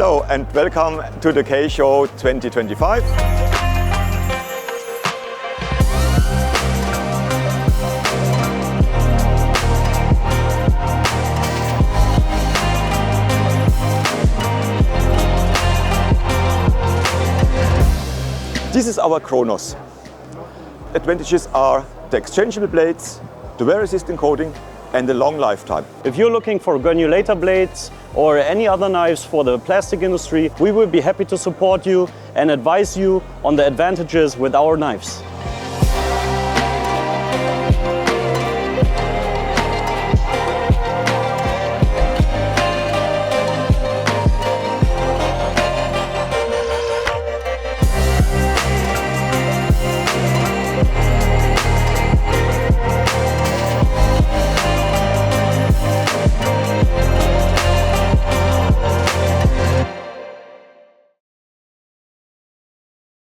Hello and welcome to the K-Show 2025. This is our Kronos. Advantages are the exchangeable blades, the wear-resistant coating and the long lifetime. If you're looking for granulator blades or any other knives for the plastic industry, we will be happy to support you and advise you on the advantages with our knives.